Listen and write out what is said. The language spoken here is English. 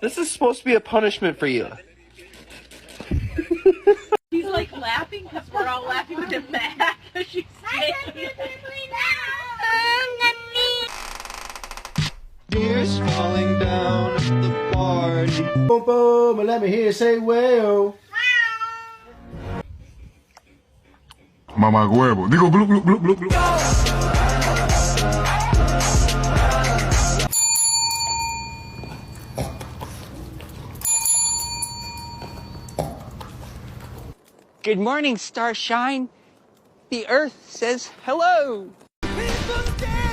This is supposed to be a punishment for you. He's like laughing because we're all laughing with him back. She's Tears falling down at the party. Boom, boom, and let me hear you say, well. Mamá huevo. Digo, glu, glu, glu, glu, glu. Good morning, Starshine. The Earth says hello. People stand